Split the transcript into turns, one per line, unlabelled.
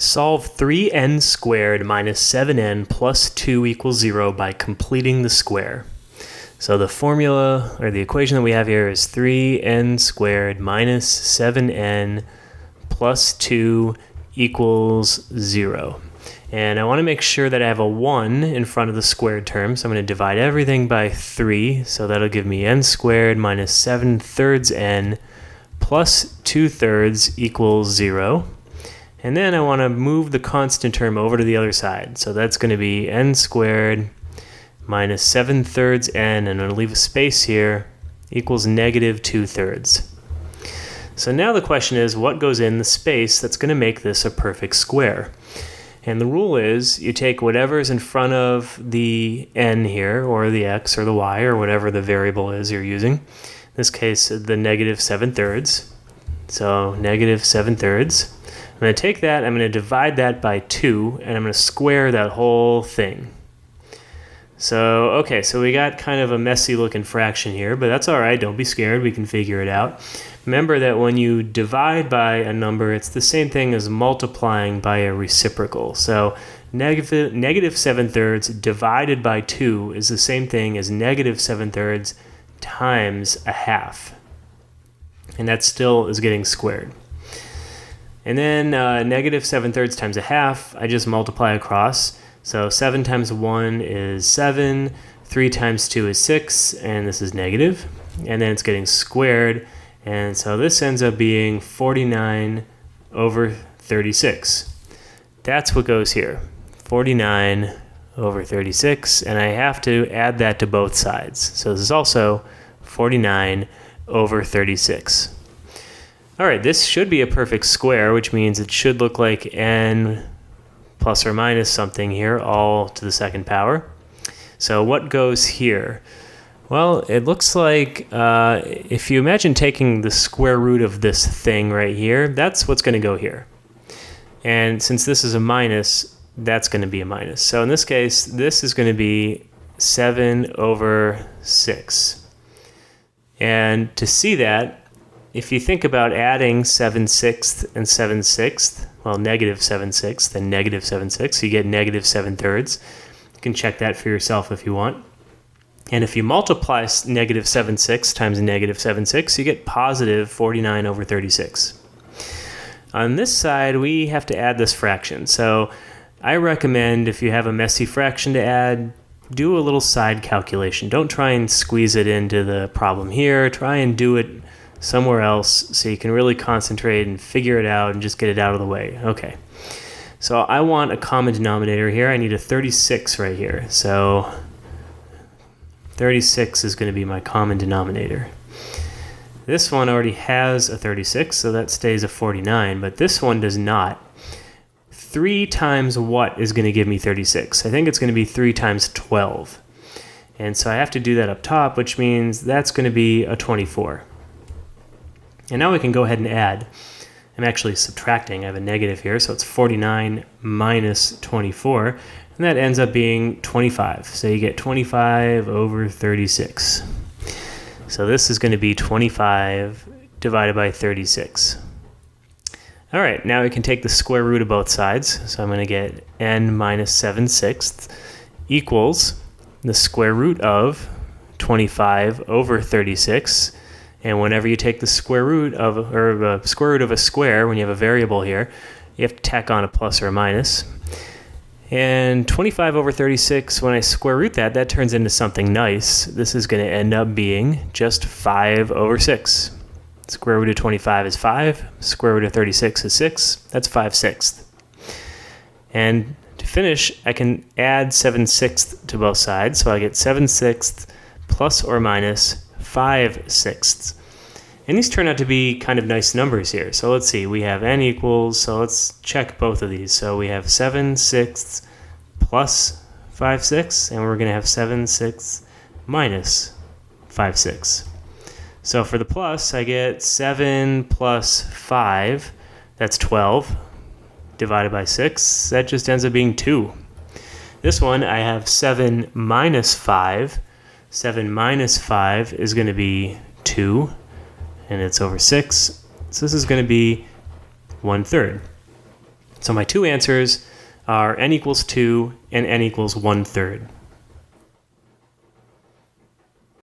Solve 3n squared minus 7n plus 2 equals 0 by completing the square. So the formula, or the equation that we have here is 3n squared minus 7n plus 2 equals 0. And I want to make sure that I have a 1 in front of the squared term, so I'm going to divide everything by 3, so that'll give me n squared minus 7/3 n plus 2/3 equals 0. And then I want to move the constant term over to the other side. So that's going to be n squared minus 7/3 n, and I'm going to leave a space here, equals negative 2/3. So now the question is, what goes in the space that's going to make this a perfect square? And the rule is, you take whatever's in front of the n here, or the x or the y, or whatever the variable is you're using. In this case, the negative 7/3. So negative 7/3. I'm going to take that, I'm going to divide that by 2, and I'm going to square that whole thing. So, okay, so we got kind of a messy looking fraction here, but that's all right, don't be scared, we can figure it out. Remember that when you divide by a number, it's the same thing as multiplying by a reciprocal. So negative 7/3 divided by 2 is the same thing as negative 7/3 times a half. And that still is getting squared. And then negative 7/3 times a half, I just multiply across. So 7 times 1 is 7, 3 times 2 is 6, and this is negative. And then it's getting squared, and so this ends up being 49 over 36. That's what goes here, 49 over 36, and I have to add that to both sides. So this is also 49 over 36. All right, this should be a perfect square, which means it should look like n plus or minus something here, all to the second power. So what goes here? Well, it looks like if you imagine taking the square root of this thing right here, that's what's going to go here. And since this is a minus, that's going to be a minus. So in this case, this is going to be 7 over 6. And to see that, if you think about adding 7/6 and 7/6, well, negative 7/6 and negative 7/6, you get negative 7/3. You can check that for yourself if you want. And if you multiply negative 7/6 times negative 7/6, you get positive 49 over 36. On this side, we have to add this fraction. So I recommend, if you have a messy fraction to add, do a little side calculation. Don't try and squeeze it into the problem here. Try and do it somewhere else so you can really concentrate and figure it out and just get it out of the way. Okay, so I want a common denominator here. I need a 36 right here. So 36 is going to be my common denominator. This one already has a 36, so that stays a 49, but this one does not. 3 times what is going to give me 36? I think it's going to be 3 times 12. And so I have to do that up top, which means that's going to be a 24. And now we can go ahead and add. I'm actually subtracting. I have a negative here, so it's 49 minus 24, and that ends up being 25. So you get 25 over 36. So this is going to be 25 divided by 36. All right, now we can take the square root of both sides. So I'm going to get n minus 7/6 equals the square root of 25 over 36. And whenever you take the square root of, a square, when you have a variable here, you have to tack on a plus or a minus. And 25 over 36, when I square root that, that turns into something nice. This is going to end up being just 5 over 6. Square root of 25 is 5. Square root of 36 is 6. That's 5/6. And to finish, I can add 7/6 to both sides. So I get 7/6 plus or minus 5/6. And these turn out to be kind of nice numbers here. So let's see, we have n equals, so let's check both of these. So we have 7/6 plus 5/6, and we're going to have 7/6 minus 5/6. So for the plus, I get 7 plus 5, that's 12, divided by 6, that just ends up being 2. This one, I have 7 minus 5. 7 minus 5 is going to be 2, and it's over 6. So this is going to be 1/3. So my two answers are n equals 2 and n equals 1/3.